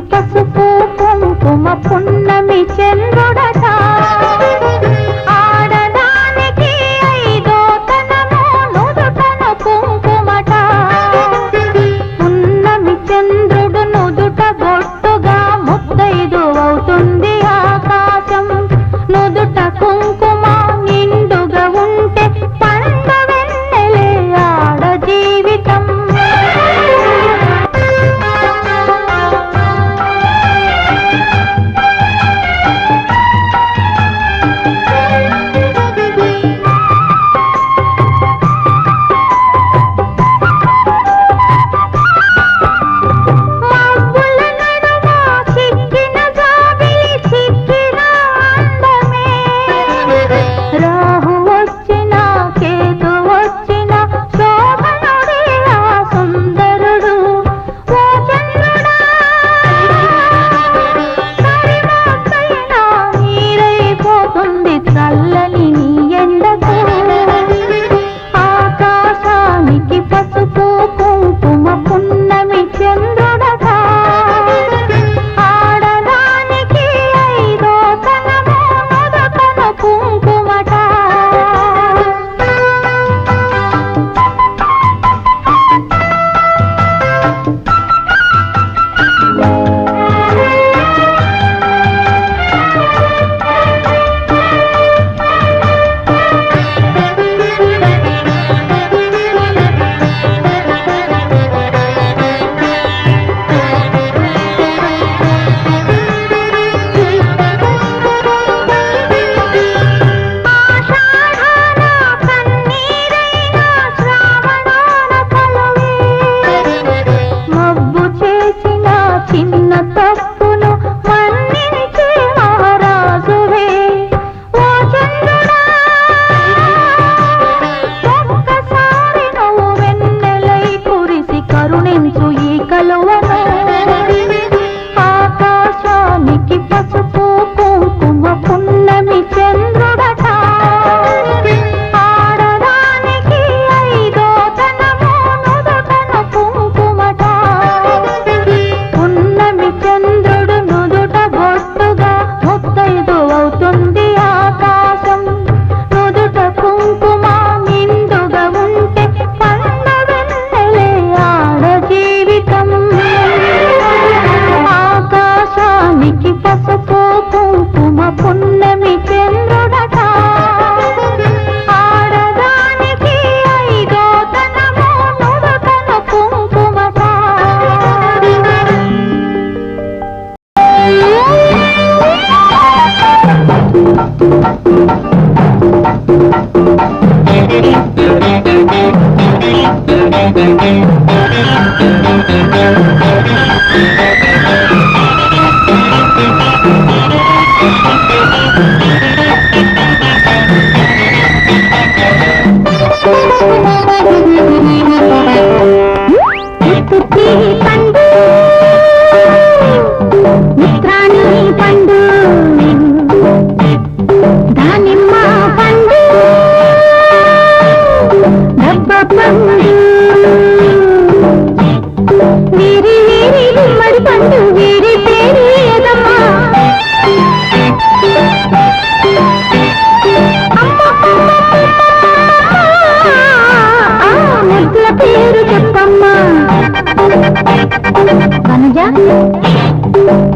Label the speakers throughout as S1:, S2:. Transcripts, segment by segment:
S1: పసుపు కుంకుమ పున్నమి చంద్రుడట ఆడదానికి ఐదో తనము నుదుటను కుంకుమట పున్నమి చంద్రుడు నుదుట బొట్టుగా ముత్తైదు అవుతుంది ఆకాశం నుదుట కుంకుమ నిండుగా ఉంటే పండ వెన్నెలే ఆడ జీవితం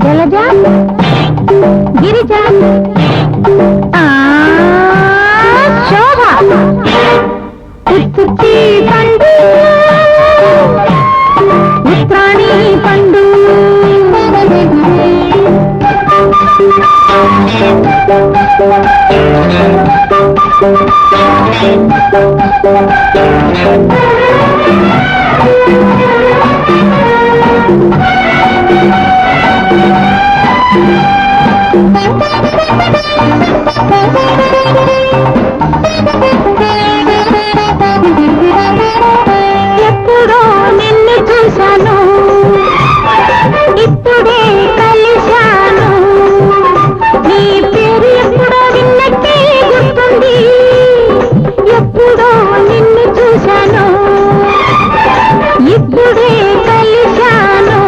S1: జలజ గిరిజ శోభ ఉత్తుత్తి పండు ఉత్రాణి పండు ఎప్పుడో నిన్ను చూశాను ఇప్పుడే కలిశాను నీ పేరు ఎప్పుడో విన్నట్టే గుర్తుంది ఎప్పుడో నిన్ను చూశాను ఇప్పుడే కలిశాను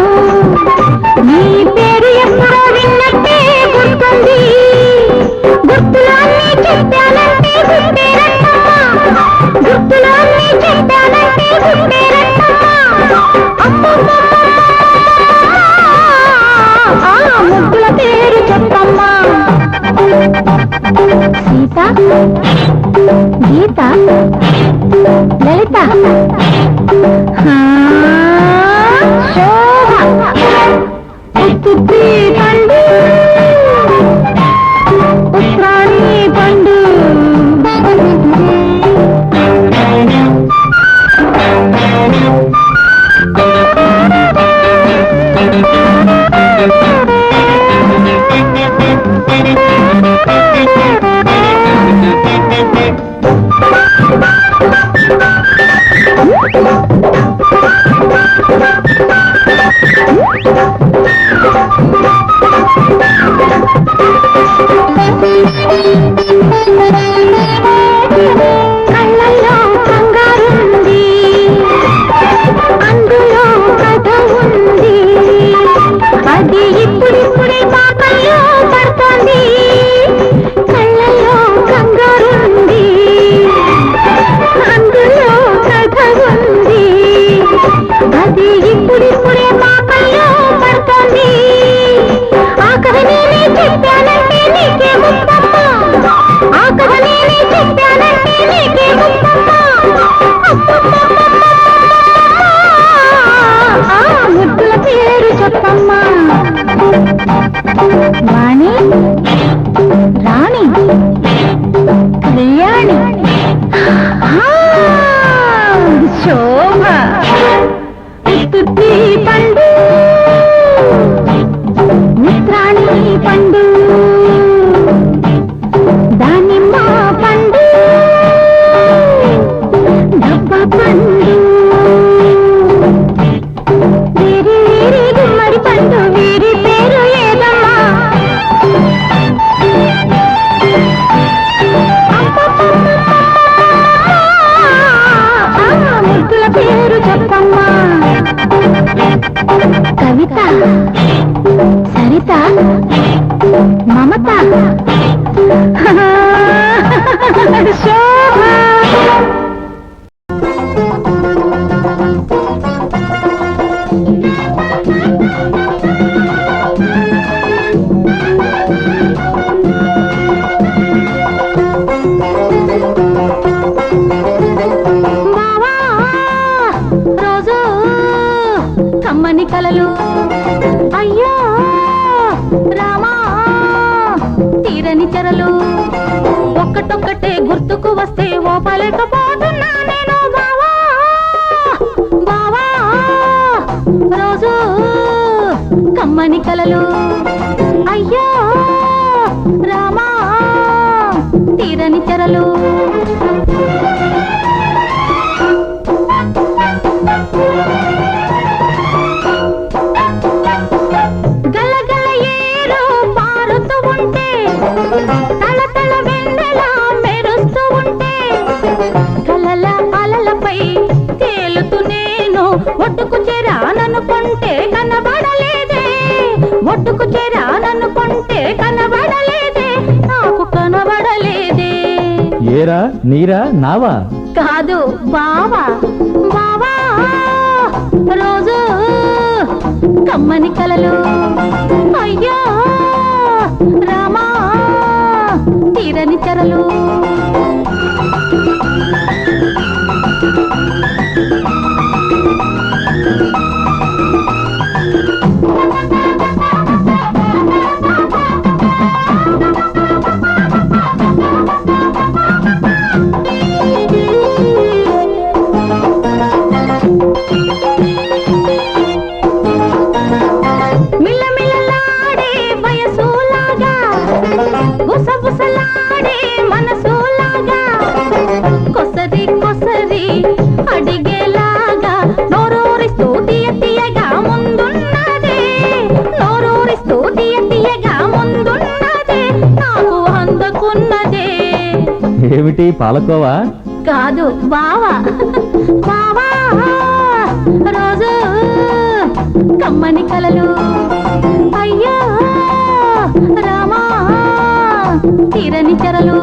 S1: నీ సీత గీత లలిత శోభ ఉత్తుత్తి పండు ఉత్రాణి పండు కళ్ళల్లో కంగారుంది అందులో కథ ఉంది అది ఇప్పుడిప్పుడే పాపల్లో పడుతోంది కళ్ళల్లో కంగారుంది అందులో కథ ఉంది అది ఇప్పుడిప్పుడే పాపల్లో పడుతోంది ఆ కథ నేనే చెప్పానంటే నీకే ముప్పమ్మ ఆ కథ నేనే చెప్పానంటే నీకే ముప్పమ్మ ముద్దుల పేరు చెప్పమ్మా వాణి రాణి కళ్యాణి శోభ ఉత్తుత్తి పండు మిత్రాణి పండు దానిమ్మ పండు డబ్బ పండు వీరి వీరి గుమ్మడి పండు వీరి పేరు ఏదమ్మా ముద్దుల పేరు చెప్పమ్మా కవిత సరిత మమత శోభ రోజు కమ్మని కలలు అయ్యో రామా తీరని చెరలు ఒక్కటొక్కటే గుర్తుకు వస్తే ఓపలేకపోతున్నా నేను బావా బావా రోజు కమ్మని కలలు అయ్యో రామా తీరని చెరలు గలగల ఏరు పారుతూ ఉంటే తళతళ వెన్నెలా మెరుస్తూ ఉంటే కలల అలలపై తేలుతూ నేను ఒడ్డుకు చేరాననుకుంటే కనబడలేదే ఒడ్డుకు చేరాననుకుంటే కనబడలేదే నాకు కనబడలేదే
S2: ఏరా నీరా నావా
S1: కాదు బావా బావా రోజు కమ్మని కలలు అయ్యో రామా తీరని చెరలు మిల్లమిల్లలాడే వయసులాగా గుసగుసలాడే మనసులాగా కొసరి కొసరి అడిగేలాగా నోరూరిస్తూ తీయ తీయగా ముందున్నదే నోరూరిస్తూ తీయ తీయగా ముందున్నదే నాకు అందుకున్నదే
S2: ఏమిటి పాలకోవా
S1: కాదు బావా బావా రోజు కమ్మని కలలు అయ్యో రామా తీరని చెరలు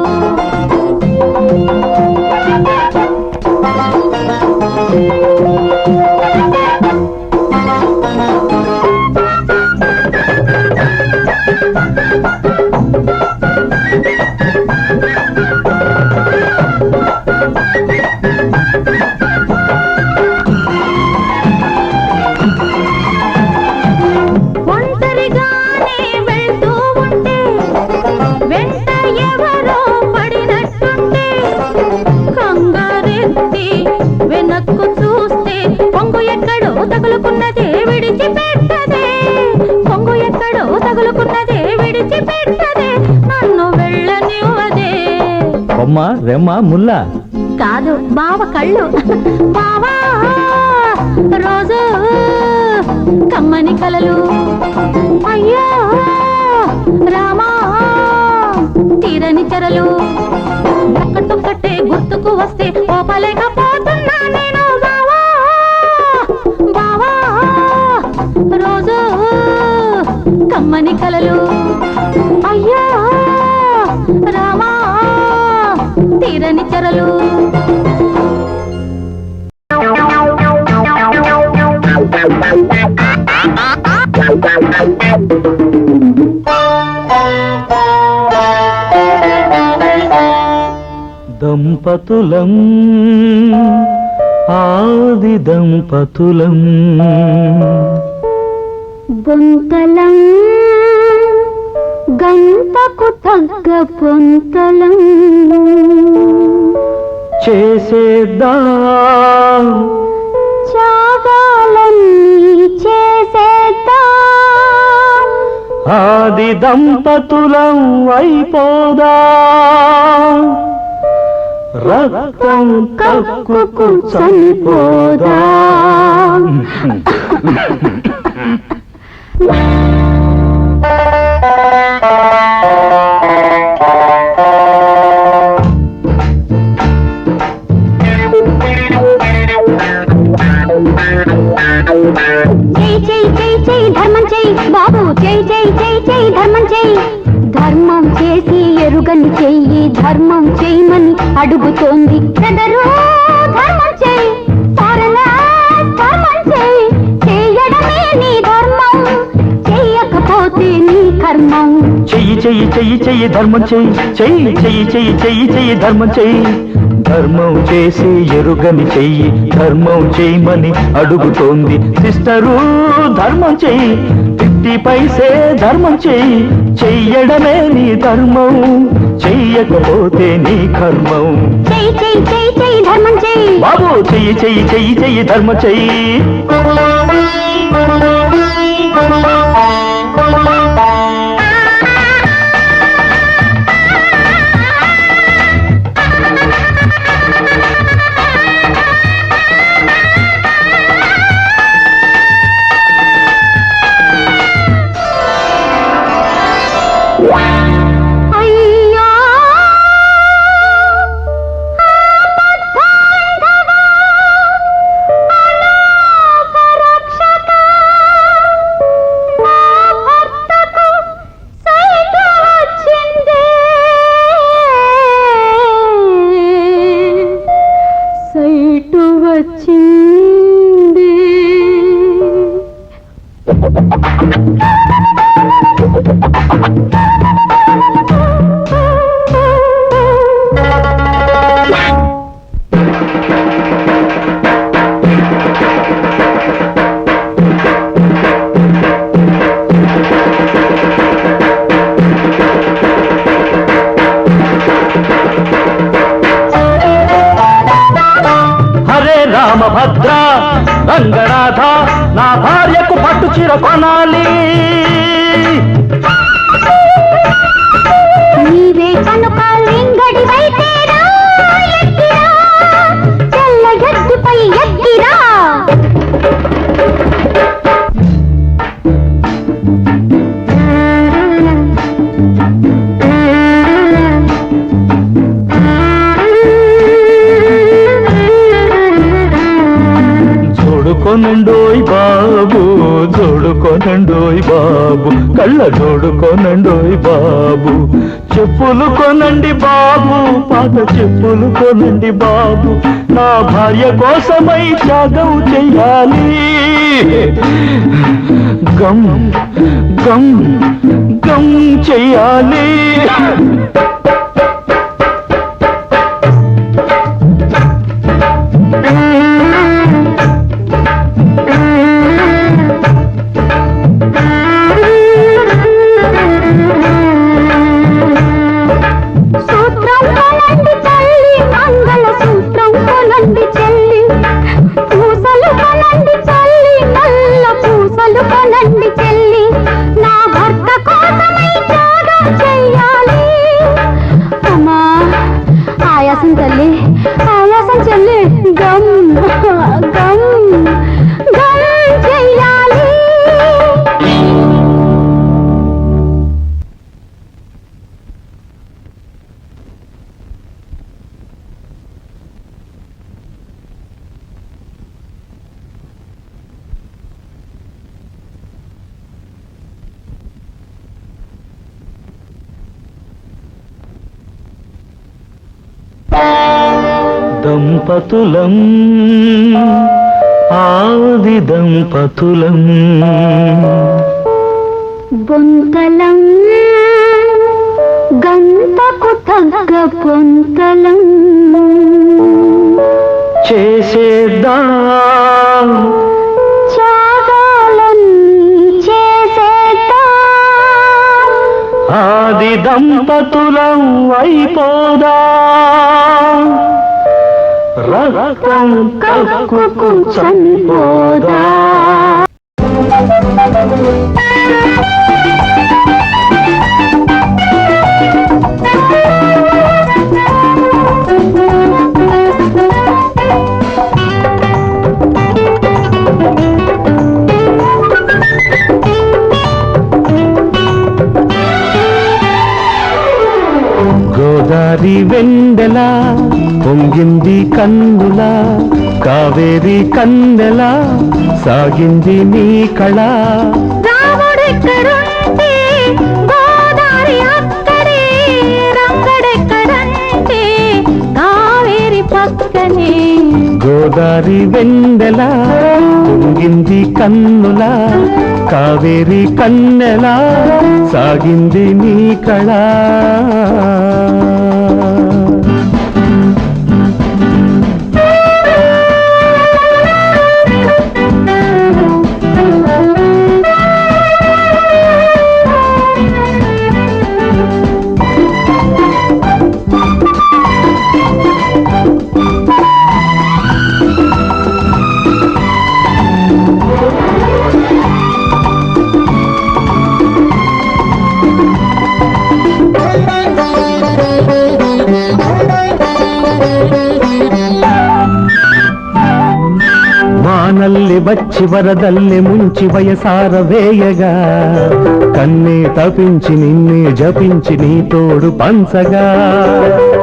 S2: కొమ్మ రెమ్మ ముల్ల
S1: కాదు బావ కళ్ళు. బావా రోజు కమ్మని కలలు, అయ్యో రామా తీరని చెరలు, ఒక్కటొక్కటే గుర్తుకు వస్తే ఓపలేకపోతున్నా నేను. బావా బావా రోజు కమ్మని కలలు, అయ్యో రామా తీరని చెరలు.
S2: దంపతులం ఆది దంపతులం
S1: బొంతలం గంతకు తగ్గ పొంతలం
S2: చేసేద్దాం
S1: త్యాగాలన్నీ చేసేద్దాం
S2: ఆది దంపతులం అయిపోదా రక్తం కక్కుకు చనిపోదా.
S1: జై జై జై జై ధర్మం జై బాబు, జై జై జై జై ధర్మం జై. ధర్మం చేసి ఎరుగని చెయ్యి, ధర్మం చేయమని అడుగుతోంది బ్రదరు. ధర్మం చేయి ధర్మం చేయి, చేయడమే నీ ధర్మం, చెయ్యకపోతే నీ కర్మం.
S2: చెయ్యి చెయ్యి చెయ్యి చెయ్యి ధర్మం చెయ్యి, చెయ్యి చెయ్యి చెయ్యి చెయ్యి చెయ్యి ధర్మం చెయ్యి. ధర్మం చేసి ఎరుగని చెయ్యి, ధర్మం చేయమని అడుగుతోంది సిస్టరు. ధర్మం చెయ్యి 50 పైసే ధర్మం చెయ్యి, చెయ్యడమే నీ ధర్మం, చెయ్యకపోతే నీ కర్మం.
S1: చెయ్యి చెయ్యి చెయ్యి చెయ్యి ధర్మం చెయ్యి
S2: బాబు, చెయ్యి చెయ్యి చెయ్యి చెయ్యి ధర్మం చెయ్యి. రామభద్ర రంగనాథ నా భార్యకు పట్టు చీర కొనాలి.
S1: నీవే కనుక లింగడివైతేరా ఎక్కిరా, తెల్ల ఎద్దుపై ఎక్కిరా.
S2: జోడుకొనండోయ్ బాబు, జోడుకొనండోయ్ బాబు, కళ్ళ జోడుకొనండోయ్ బాబు. చెప్పులు కొనండి బాబు, పాత చెప్పులు కొనండి బాబు, నా భార్య కోసమై త్యాగం చెయ్యాలి. గమ్ గమ్ గమ్ చెయ్యాలి. దంపతులం ఆది దంపతులం
S1: బొంతలం గంటకు తగ్గ పొంతలం
S2: చేసేద్దాం
S1: త్యాగాలన్నీ చేసేద్దాం
S2: ఆది దంపతులం అయిపోదా రక్తం కక్కుకు చనిపోదా గోదారి వెండెల పొంగింది కన్నుల కావేరి కన్నెల సాగింది నీ కళ
S1: రాముడెక్కడుంటే గోదారి అక్కడే రంగడెక్కడంటే కావేరి పక్కనే
S2: గోదారి వెండెల పొంగింది కన్నుల కావేరి కన్నెల సాగింది నీ కళ వానల్లి వచ్చి వరదల్లి ముంచి వయసార వేయగా కన్నే తపించి నిన్నే జపించి నీ తోడు పంచగా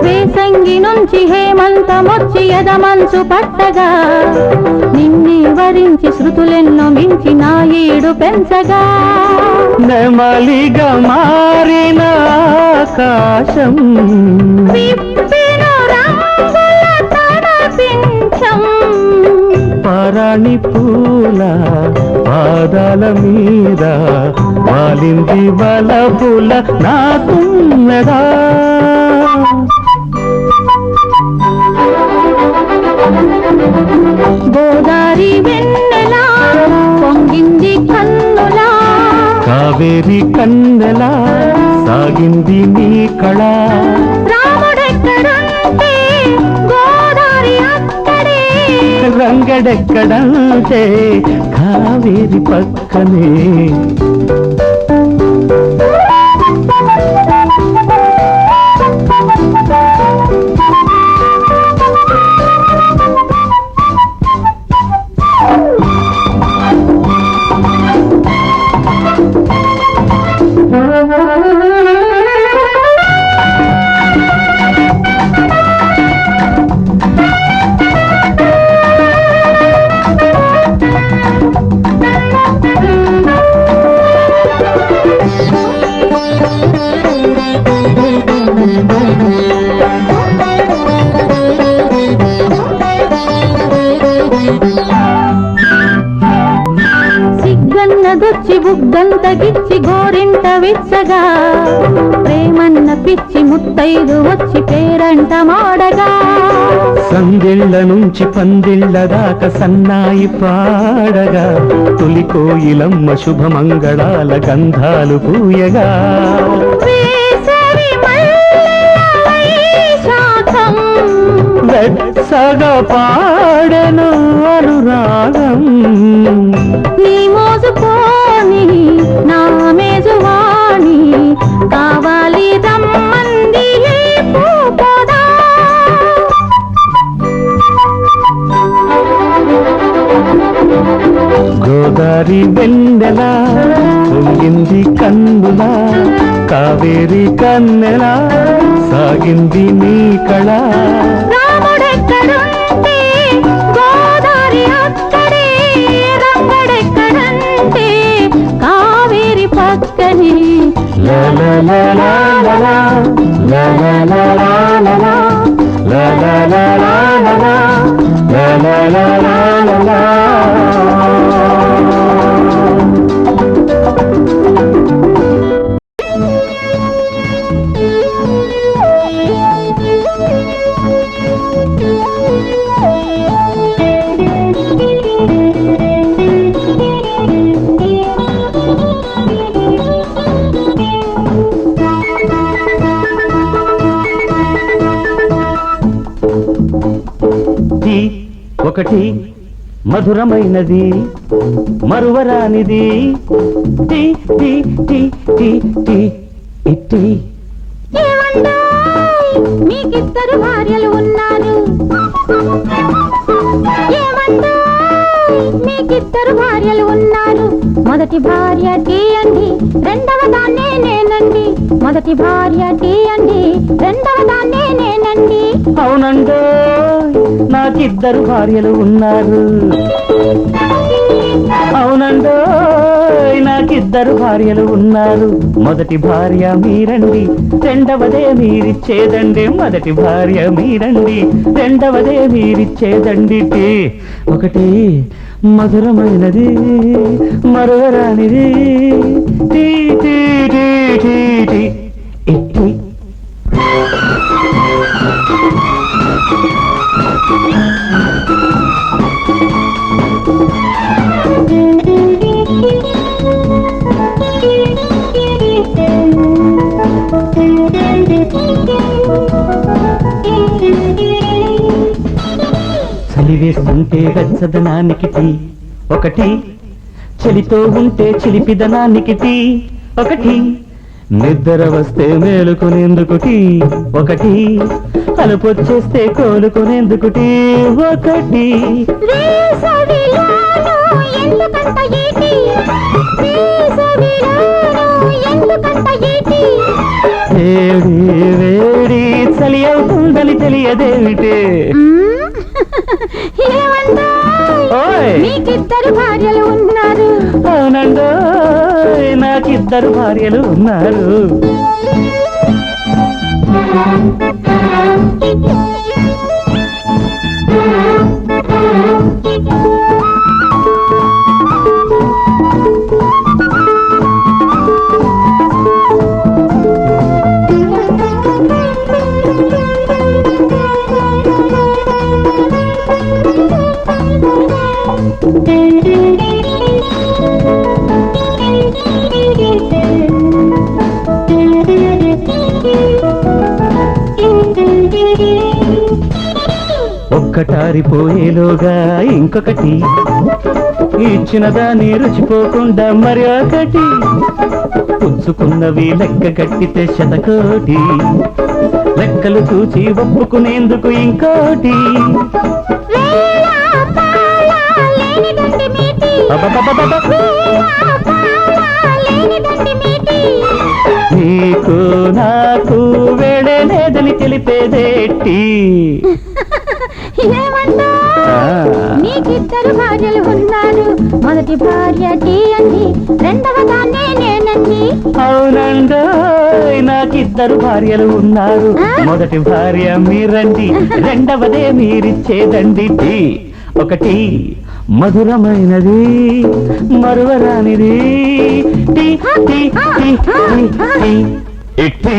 S1: వేసంగి నుంచి హేమంతమొచ్చి ఎదమంచు పట్టగా నిన్నే వరించి శృతులెన్నో మించి నా ఈడు పెంచగా
S2: నెమలిగా మారిన ఆకాశం
S1: విప్పిన రంగుల తలపించం
S2: పరాణి పూల పాదాల మీద వాలింది వలపుల నా తుమ్మెదా
S1: గోదారి వెన్నెలా పొంగింది కన్నులా
S2: కావేరి కన్నెల సాగింది నీ కళ
S1: రాముడెక్కడుంటే గోదారి అక్కడే
S2: రంగడెక్కడంటే కావేరి పక్కనే
S1: సిగ్గన్నదొచ్చి బుగ్గంతగిచ్చి గోరింట విచ్చగా ప్రేమన్న పిచ్చి ముత్తైదు వచ్చి పేరంట మాడగా
S2: సందిళ్ళ నుంచి పందిళ్ళ దాకా సన్నాయి పాడగా తొలి కోయిలమ్మ శుభమంగళాల గంధాలు పూయగా
S1: వేసవి మల్లెల వైశాఖం
S2: వెచ్చగా పాడెను అనురాగం
S1: నీ మోజుకోని నా మేజువాణి కావాలి రమ్మంది పూపోదా
S2: గోదారి వెన్నెల పొంగింది కన్నుల కావేరి కన్నెల సాగింది నీ కళ
S1: రాముడెక్కడుంటే గోదారి అక్కడే రంగడెక్కడంటే కావేరి పక్కనే
S2: la la la la la la la la la la la la లా లా లా లా లా లా, లా లా లా లా లా లా. ఒకటి మధురమైనది మరువరానిది tea tea tea tea tea ఇట్టి.
S1: మీకిద్దరు భార్యలు ఉన్నారు, మీకిద్దరు భార్యలు ఉన్నారు. మొదటి భార్య టీ అండి, రెండవ దాన్నే నేనండి. మొదటి భార్య టీ అండి, రెండవ దాన్నే నేనండి.
S2: అవునండో నాకిద్దరు భార్యలు ఉన్నారు. అవునండో నాకిద్దరు భార్యలు ఉన్నారు. మొదటి భార్య మీరండి, రెండవదే మీరిచ్చేదండి. మొదటి భార్య మీరండి, రెండవదే మీరిచ్చేదండి. టీ ఒకటి మధురమైనది మరువరానిది tea tea tea tea tea ఇట్టి. చలివేస్తుంటే వెచ్చదనానికి టీ ఒకటి, చలితో ఉంటే చిలిపిదనానికి టీ ఒకటి, నిద్ర వస్తే మేలుకునేందుకు టీ ఒకటి, అలుపొచ్చేస్తే కోలుకునేందుకు టీ ఒకటి. వేడి వేడి చలి అవుతుందని తెలియదేమిటే.
S1: మీకిద్దరు భార్యలు ఉన్నారు.
S2: అవునండో నాకిద్దరు భార్యలు ఉన్నారు. ఒక్కటారిపోయేలోగా ఇంకొకటి, ఇచ్చిన దాన్ని రుచిపోకుండా మరి ఒకటి, పుచ్చుకున్నవి లెక్క కట్టితే శతకోటి, లెక్కలు చూచి ఒప్పుకునేందుకు ఇంకోటి. నీకు నాకు వేడే లేదని తెలిపేదేటి.
S1: మీకిద్దరు భార్యలు ఉన్నారు. మొదటి భార్య టీ అండి, రెండవ దాన్నే నేనండి.
S2: అవునండో నాకిద్దరు భార్యలు ఉన్నారు. మొదటి భార్య మీరండి, రెండవదే మీరిచ్చేదండి. టీ ఒకటి మధురమైనది మరువరానిది tea tea tea tea tea ఇట్టి.